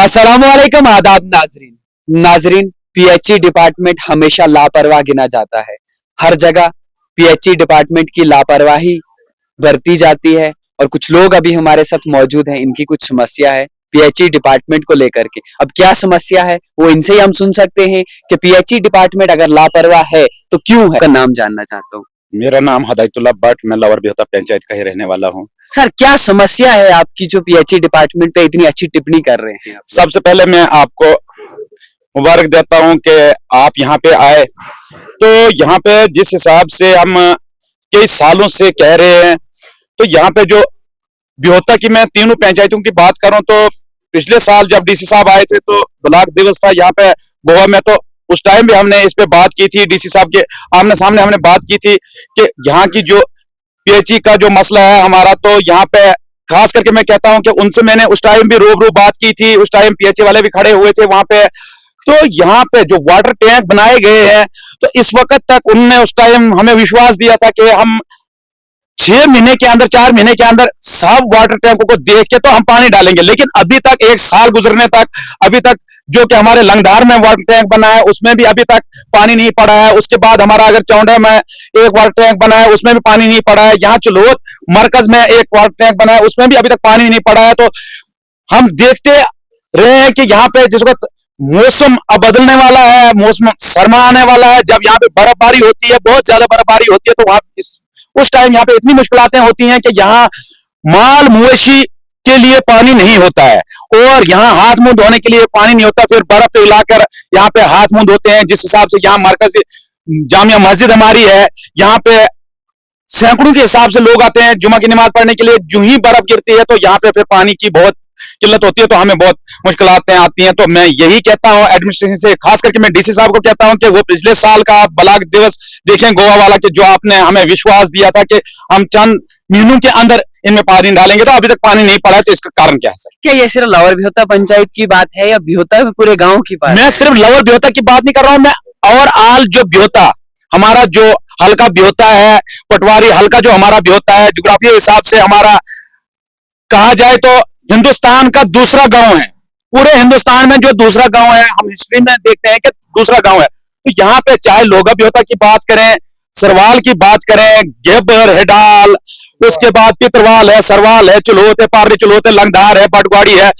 अस्सलामुअलैकुम आदाब नाजरीन। नाजरीन, पीएचई डिपार्टमेंट हमेशा लापरवाह गिना जाता है। हर जगह पीएचई डिपार्टमेंट की लापरवाही बरती जाती है और कुछ लोग अभी हमारे साथ मौजूद हैं, इनकी कुछ समस्या है पीएचई डिपार्टमेंट को लेकर के। अब क्या समस्या है वो इनसे ही हम सुन सकते हैं कि पीएचई डिपार्टमेंट अगर लापरवाह है तो क्यों है। का नाम जानना चाहता हूँ। मेरा नाम हदायतुल्लाह भट्ट, मैं लावर बिहोता पंचायत का ही रहने वाला हूँ। सर, क्या समस्या है आपकी जो पीएचई डिपार्टमेंट पे इतनी अच्छी टिप्पणी कर रहे हैं? सबसे पहले मैं आपको मुबारक देता हूँ कि आप यहाँ पे आए। तो यहाँ पे जिस हिसाब से हम कई सालों से कह रहे हैं, तो यहाँ पे जो बिहोता की मैं तीनों पंचायतों की बात करूँ तो पिछले साल जब डीसी साहब आए थे तो ब्लॉक दिवस था यहाँ पे गोवा में, तो उस टाइम भी हमने इस पे बात की थी। डीसी साहब के आमने सामने हमने बात की थी कि यहाँ की जो पीएचई का जो मसला है हमारा, तो यहाँ पे खास करके मैं कहता हूँ कि उनसे मैंने उस टाइम भी रूबरू बात की थी। उस टाइम पीएचई वाले भी खड़े हुए थे वहां पे। तो यहाँ पे जो वाटर टैंक बनाए गए हैं, तो इस वक्त तक उनने उस टाइम हमें विश्वास दिया था कि हम 6 महीने के अंदर 4 महीने के अंदर सब वाटर टैंकों को देख के तो हम पानी डालेंगे। लेकिन अभी तक 1 साल गुजरने तक अभी तक जो कि हमारे लंगधार में वाटर टैंक बना है उसमें भी अभी तक पानी नहीं पड़ा है। उसके बाद हमारा अगर चौंडा में एक वाटर टैंक बना है उसमें भी पानी नहीं पड़ा है। यहाँ चुलोत मरकज में एक वाटर टैंक बना है उसमें भी अभी तक पानी नहीं पड़ा है। तो हम देखते रहे हैं कि यहाँ पे जिस वक्त मौसम अब बदलने वाला है, मौसम सरमा आने वाला है, जब यहाँ पे बर्फबारी होती है, बहुत ज्यादा बर्फबारी होती है, तो वहां उस टाइम यहाँ पे इतनी मुश्किलातें होती हैं कि यहाँ माल मवेशी के लिए पानी नहीं होता है और यहाँ हाथ मुंह धोने के लिए पानी नहीं होता। फिर बर्फ पे हिलाकर यहाँ पे हाथ मुंह धोते हैं। जिस हिसाब से यहाँ मरकज जामिया मस्जिद हमारी है, यहाँ पे सैकड़ों के हिसाब से लोग आते हैं जुमा की नमाज पढ़ने के लिए। जो ही बर्फ गिरती है तो यहाँ पे फिर पानी की बहुत किल्लत होती है, तो हमें बहुत मुश्किलातें आती हैं। तो मैं यही कहता हूँ एडमिनिस्ट्रेशन से, खास करके मैं डीसी साहब को कहता हूँ कि वो पिछले साल का ब्लॉक दिवस देखें गोवा वाला, कि जो आपने हमें विश्वास दिया था कि हम चंद महीनों के अंदर इनमें पानी डालेंगे, तो अभी तक पानी नहीं पड़ा है। तो इसका कारण क्या है सर? क्या ये सिर्फ लावर बिहोता पंचायत की बात है या बिहोता पूरे गांव की बात? मैं सिर्फ लावर बिहोता की बात नहीं कर रहा हूँ, मैं और आल जो बिहोता हमारा जो हल्का बिहोता है, पटवारी हल्का जो हमारा बिहोता है, जोग्राफी हिसाब से हमारा कहा जाए तो हिंदुस्तान का दूसरा गांव है। पूरे हिंदुस्तान में जो दूसरा गांव है, हम हिस्ट्री में देखते हैं कि दूसरा गांव है। तो यहाँ पे चाहे लोगा बिहोता की बात करें, सरवाल की बात करें, गेबर हेडाल, उसके बाद पितरवाल है, सरवाल है, चुलोत है, पार्ली चुलोत है, लंगधार है, बटवाड़ी है,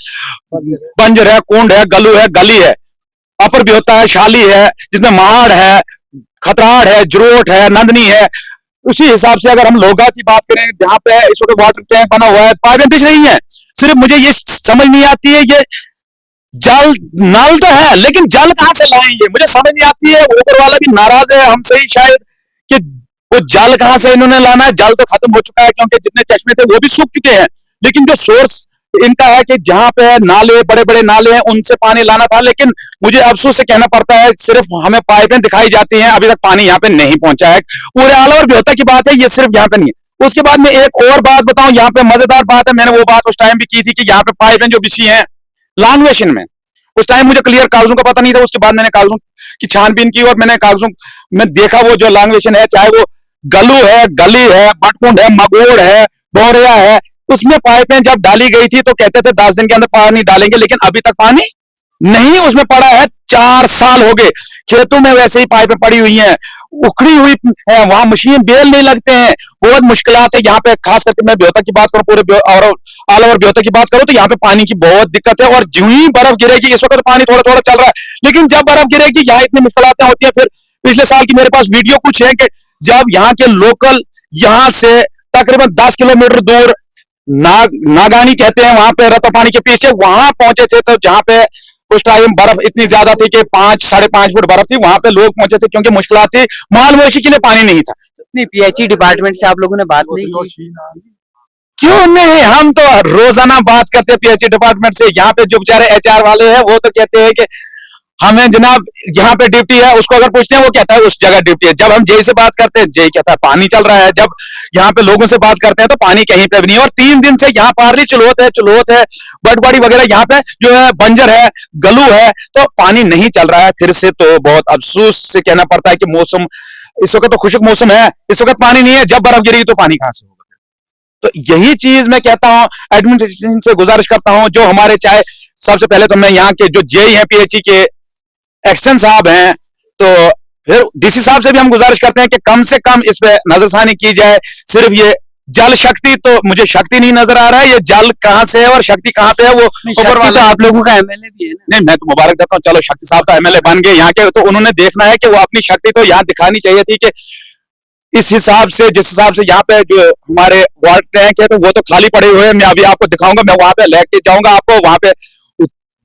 बंजर है, कुंड है, गलू है, गली है, अपर बिहोता है, शाली है, जिसमें महाड़ है, खतराड़ है, जरोट है, नंदनी है। उसी हिसाब से अगर हम लोगा की बात करें, जहां पे इस वक्त वाटर टैंक बना हुआ है, पाइपें बिछ रही हैं। सिर्फ मुझे ये समझ नहीं आती है, ये जल नल तो है लेकिन जल कहां से लाएंगे, मुझे समझ नहीं आती है। ऊपर वाला भी नाराज है हमसे ही शायद कि वो जल कहां से इन्होंने लाना है। जल तो खत्म हो चुका है क्योंकि जितने चश्मे थे वो भी सूख चुके हैं। लेकिन जो सोर्स इनका है कि जहां पे नाले, बड़े बड़े नाले हैं, उनसे पानी लाना था। लेकिन मुझे अफसोस से कहना पड़ता है, सिर्फ हमें पाइपें दिखाई जाती हैं, अभी तक पानी यहाँ पे नहीं पहुंचा है। पूरे आला और बिहोता की बात है, ये सिर्फ यहाँ पे नहीं है। उसके बाद में एक और बात बताऊं, यहाँ पे मजेदार बात है, मैंने वो बात उस टाइम भी की थी कि यहाँ पे पाइपें जो बिछी हैं लांगवेशन में, उस टाइम मुझे क्लियर कागजों का पता नहीं था। उसके बाद मैंने कागजों की छानबीन की और मैंने कागजों में देखा वो जो लांगवेशन है, चाहे वो गलू है, गली है, बटकुंड है, मगोड़ है, बोरिया है, उसमें पाइपें जब डाली गई थी तो कहते थे 10 दिन के अंदर पानी डालेंगे, लेकिन अभी तक पानी नहीं उसमें पड़ा है। 4 साल हो गए, खेतों में वैसे ही पाइपें पड़ी हुई हैं, उखड़ी हुई है, वहां मशीन बेल नहीं लगते हैं, बहुत मुश्किलात है यहाँ पे। खास करके मैं बिहोता की बात करूं, पूरे और ऑल ओवर बिहोता की बात करूं, तो यहाँ पे पानी की बहुत दिक्कत है। और जो ही बर्फ गिरेगी, इस वक्त पानी थोड़ा थोड़ा चल रहा है, लेकिन जब बर्फ गिरेगी यहाँ इतनी मुश्किलातें होती है। फिर पिछले साल की मेरे पास वीडियो कुछ है कि जब यहाँ के लोकल यहाँ से तकरीबन 10 किलोमीटर दूर नागानी कहते हैं, वहां पे रत्ता पानी के पीछे वहां पहुंचे थे, तो जहां पे उस टाइम बर्फ इतनी ज्यादा थी कि 5-5.5 फुट बर्फ थी, वहां पे लोग पहुंचे थे क्योंकि मुश्किलात थी, माल मवेशी के लिए पानी नहीं था। नहीं, पीएचई डिपार्टमेंट से आप लोगों ने बात नहीं की? क्यों नहीं, हम तो रोजाना बात करते हैं पीएचई डिपार्टमेंट से। यहाँ पे जो बेचारे एचआर वाले हैं वो तो कहते हैं कि हमें जनाब यहाँ पे ड्यूटी है, उसको अगर पूछते हैं वो कहता है उस जगह ड्यूटी है। जब हम जेई से बात करते हैं, जेई कहता है पानी चल रहा है। जब यहाँ पे लोगों से बात करते हैं तो पानी कहीं पे भी नहीं है। और 3 दिन से यहाँ पार्ली चुलोत है, बटवाड़ी वगैरह, यहाँ पे जो है बंजर है, गलू है, तो पानी नहीं चल रहा है। फिर से तो बहुत अफसोस से कहना पड़ता है कि मौसम इस वक्त तो खुशक मौसम है, इस वक्त पानी नहीं है, जब बर्फ गिरेगी तो पानी कहां से होगा। तो यही चीज मैं कहता हूं, एडमिनिस्ट्रेशन से गुजारिश करता हूं, जो हमारे चाहे सबसे पहले तो मैं यहाँ के जो जेई हैं पीएचई के एक्शन साहब हैं, तो फिर डीसी साहब से भी हम गुजारिश करते हैं कि कम से कम इस पे नजरसानी की जाए। सिर्फ ये जल शक्ति, तो मुझे शक्ति नहीं नजर आ रहा है, ये जल कहाँ से है और शक्ति कहाँ पे है वो ऊपर वाले। तो आप लोगों का एमएलए भी है ना। नहीं, मैं तो मुबारक देता हूँ, चलो शक्ति साहब तो एमएलए बन गए यहाँ के, तो उन्होंने देखना है कि वो अपनी शक्ति तो यहाँ दिखानी चाहिए थी कि इस हिसाब से, जिस हिसाब से यहाँ पे जो हमारे वार्ड टैंक है तो वो तो खाली पड़े हुए हैं। मैं अभी आपको दिखाऊंगा, मैं वहां पे लेके जाऊंगा आपको, वहां पे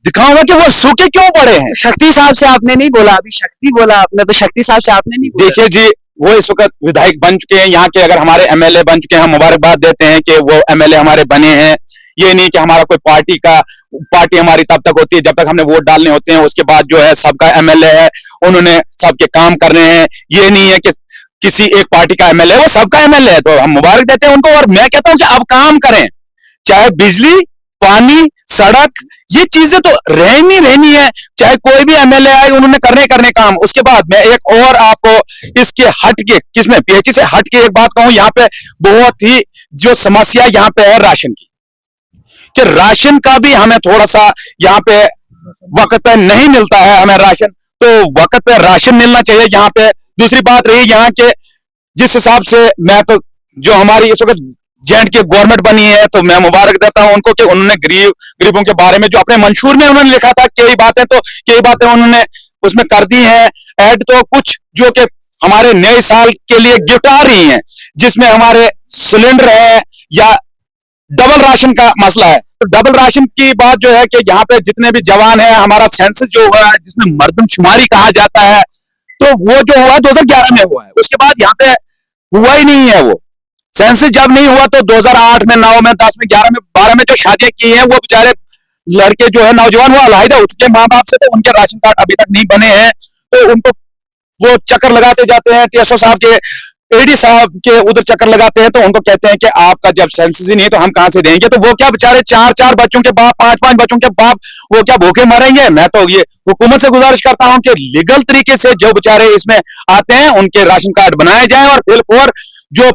दिखाऊंगा कि वो सूखे क्यों पड़े हैं। शक्ति साहब से आपने नहीं बोला, अभी शक्ति बोला आपने, तो शक्ति साहब से आपने नहीं बोला। देखिए जी, वो इस वक्त विधायक बन चुके हैं यहाँ के, अगर हमारे एमएलए बन चुके हैं, हम मुबारकबाद देते हैं कि वो एमएलए हमारे बने हैं। ये नहीं कि हमारा कोई पार्टी हमारी तब तक होती है जब तक हमने वोट डालने होते हैं, उसके बाद जो है सबका एमएलए है, उन्होंने सबके काम कर रहे हैं। ये नहीं है कि किसी एक पार्टी का एमएलए, वो सबका एमएलए है, तो हम मुबारक देते हैं उनको। और मैं कहता हूं कि अब काम करें, चाहे बिजली, पानी, सड़क, ये चीजें तो रहनी है। चाहे कोई भी एमएलए आए, उन्होंने करने काम। उसके बाद मैं एक और आपको इसके हट के, किसमें पीएचई से हट के एक बात कहूं, यहाँ पे बहुत ही जो समस्या यहाँ पे है राशन की, कि राशन का भी हमें थोड़ा सा यहाँ पे वक्त पे नहीं मिलता है हमें राशन, तो वक्त पे राशन मिलना चाहिए यहाँ पे। दूसरी बात रही यहाँ के, जिस हिसाब से मैं तो जो हमारी इस वक्त J&K गवर्नमेंट बनी है, तो मैं मुबारक देता हूं उनको कि उन्होंने गरीबों के बारे में जो अपने मंशूर में उन्होंने लिखा था, कई बातें उन्होंने उसमें कर दी हैं ऐड। तो कुछ जो कि हमारे नए साल के लिए गिफ्ट आ रही हैं, जिसमें हमारे सिलेंडर है या डबल राशन का मसला है। तो डबल राशन की बात जो है कि यहाँ पे जितने भी जवान है, हमारा सेंसस जो हुआ है जिसमें मर्दमशुमारी कहा जाता है, तो वो जो हुआ 2011 में हुआ है, उसके बाद यहाँ पे हुआ ही नहीं है। वो सेंसस जब नहीं हुआ तो 2008 में, 9 में, 10 में, 11 में, 12 में जो शादियां की हैं, वो बेचारे लड़के जो है नौजवान, वो अलहदा हो चुके हैं माँ बाप से, तो उनके राशन कार्ड अभी तक नहीं बने हैं। तो उनको वो चक्कर लगाते जाते हैं, टीएसओ साहब के, एडी साहब के उधर चक्कर लगाते हैं, तो उनको कहते हैं कि आपका जब सेंसस ही नहीं तो हम कहां से देंगे। तो वो क्या बेचारे 4-4 बच्चों के बाप, 5-5 बच्चों के बाप, वो क्या भूखे मरेंगे। मैं तो ये हुकूमत से गुजारिश करता हूं कि लीगल तरीके से जो बेचारे इसमें आते हैं उनके राशन कार्ड बनाए जाए, और बिल्कुल जो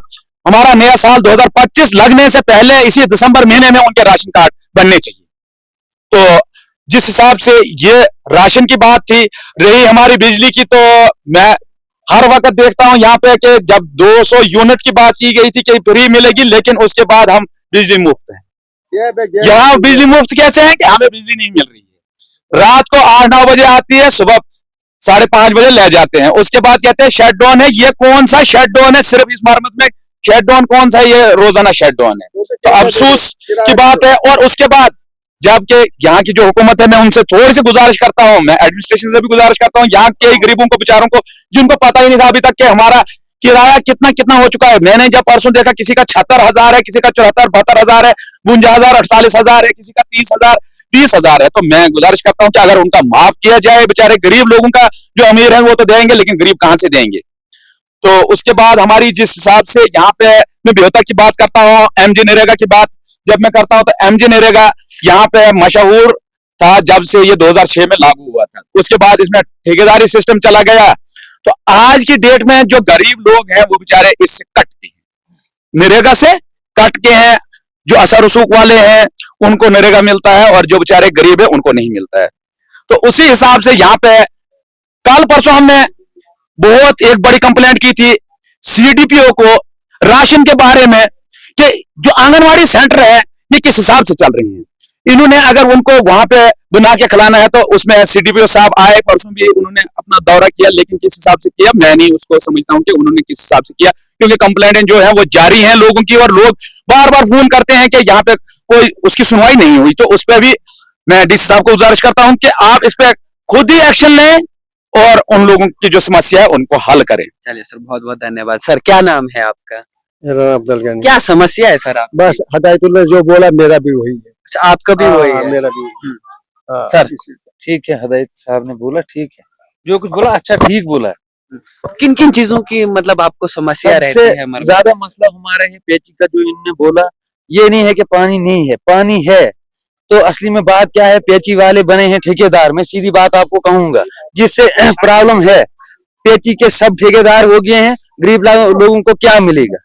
हमारा नया साल 2025 लगने से पहले इसी दिसंबर महीने में उनके राशन कार्ड बनने चाहिए। तो जिस हिसाब से ये राशन की बात थी, रही हमारी बिजली की, तो मैं हर वक्त देखता हूं यहाँ पे कि जब 200 यूनिट की बात की गई थी कि फ्री मिलेगी, लेकिन उसके बाद हम बिजली मुफ्त हैं। यहाँ बिजली मुफ्त कैसे है कि हमें बिजली नहीं मिल रही है। रात को 8-9 बजे आती है, सुबह 5:30 बजे ले जाते हैं। उसके बाद कहते हैं शट डाउन है। ये कौन सा शट डाउन है? सिर्फ इस मरम्मत में शट डाउन कौन सा, ये रोजाना शट डाउन है। तो अफसोस की बात है। और उसके बाद जबकि यहाँ की जो हुकूमत है, मैं उनसे थोड़ी सी गुजारिश करता हूँ, मैं एडमिनिस्ट्रेशन से भी गुजारिश करता हूँ, यहाँ के गरीबों को, बेचारों को, जिनको पता ही नहीं था अभी तक कि हमारा किराया कितना हो चुका है। मैंने जब परसों देखा, किसी का 76,000 है, किसी का 74-72,000 है, 52,000, 48,000 है, किसी का 30,000, 20,000 है। तो मैं गुजारिश करता हूँ कि अगर उनका माफ किया जाए, बेचारे गरीब लोगों का, जो अमीर है वो तो देंगे, लेकिन गरीब कहां से देंगे। तो उसके बाद हमारी जिस हिसाब से यहाँ पे मैं बेहतर की बात करता हूँ, एमजी नरेगा की बात जब मैं करता हूँ, तो एमजी नरेगा यहाँ पे मशहूर था जब से ये 2006 में लागू हुआ था। उसके बाद इसमें ठेकेदारी सिस्टम चला गया। तो आज की डेट में जो गरीब लोग हैं वो बेचारे इससे कट के हैं, नरेगा से कट के हैं। जो असर रसूख वाले हैं उनको नरेगा मिलता है, और जो बेचारे गरीब है उनको नहीं मिलता है। तो उसी हिसाब से यहाँ पे कल परसों हमने बहुत एक बड़ी कंप्लेंट की थी सीडीपीओ को राशन के बारे में, कि जो आंगनवाड़ी सेंटर है ये किस हिसाब से चल रही है। इन्होंने अगर उनको वहां पे बना के खिलाना है, तो उसमें सीडीपीओ साहब आए परसों भी, उन्होंने अपना दौरा किया, लेकिन किस हिसाब से किया मैं नहीं उसको समझता हूं कि उन्होंने किस हिसाब से किया, क्योंकि कंप्लेंटें जो है वो जारी हैं लोगों की, और लोग बार बार फोन करते हैं कि यहाँ पे कोई उसकी सुनवाई नहीं हुई। तो उस पर भी मैं डीसी साहब को गुजारिश करता हूं कि आप इस पे खुद ही एक्शन लें और उन लोगों की जो समस्या है उनको हल करें। चलिए सर, बहुत बहुत धन्यवाद। सर क्या नाम है आपका? मेरा नाम अब्दुल गनी। क्या समस्या है सर आप? बस हदायतुल्लाह जो बोला मेरा भी वही है। अच्छा, आपका भी वही है? मेरा भी वही है। सर ठीक है, हदायत साहब ने बोला ठीक है, जो कुछ बोला अच्छा ठीक बोला। किन किन चीजों की मतलब आपको समस्या रहती है? सबसे ज्यादा मसला हमारा है पेची का, जो इन्होंने बोला। ये नहीं है कि पानी नहीं है, पानी है। तो असली में बात क्या है, पेची वाले बने हैं ठेकेदार। मैं सीधी बात आपको कहूंगा, जिससे प्रॉब्लम है। पेची के सब ठेकेदार हो गए हैं, गरीब लोगों को क्या मिलेगा?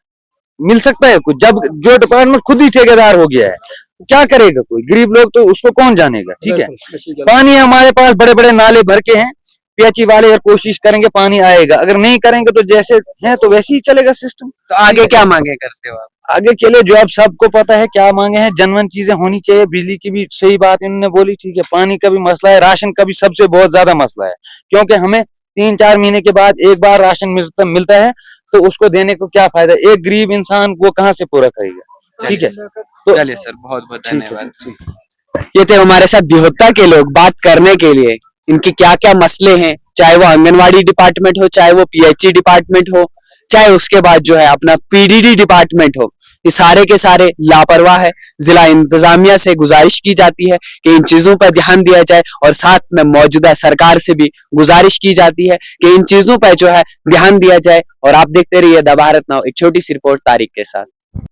मिल सकता है कुछ? जब जो डिपार्टमेंट खुद ही ठेकेदार हो गया है, क्या करेगा कोई गरीब लोग, तो उसको कौन जानेगा। ठीक है, बिल्कुल। पानी हमारे पास बड़े बड़े नाले भर के हैं, पीएचई वाले अगर कोशिश करेंगे पानी आएगा, अगर नहीं करेंगे तो जैसे है तो वैसे ही चलेगा सिस्टम। तो आगे क्या मांगे करते हो आप? आगे के लिए जो अब सबको पता है क्या मांगे हैं, जनवन चीजें होनी चाहिए, बिजली की भी सही बात इन्होंने बोली। ठीक है, पानी का भी मसला है, राशन का भी सबसे बहुत ज्यादा मसला है, क्योंकि हमें 3-4 महीने के बाद एक बार राशन मिलता है, तो उसको देने को क्या फायदा, एक गरीब इंसान वो कहाँ से पूरा करेगा। ठीक है, तो चलिए सर, बहुत बहुत ठीक है, धन्यवाद। ठीक है। ये थे हमारे साथ बिहोता के लोग बात करने के लिए इनके क्या क्या मसले हैं, चाहे वो आंगनवाड़ी डिपार्टमेंट हो, चाहे वो पीएचई डिपार्टमेंट हो, चाहे उसके बाद जो है अपना पीडीडी डिपार्टमेंट हो, ये सारे के सारे लापरवाह है। जिला इंतजामिया से गुजारिश की जाती है कि इन चीजों पर ध्यान दिया जाए और साथ में मौजूदा सरकार से भी गुजारिश की जाती है कि इन चीजों पर जो है ध्यान दिया जाए। और आप देखते रहिए द भारत नाउ, एक छोटी सी रिपोर्ट तारिक के साथ।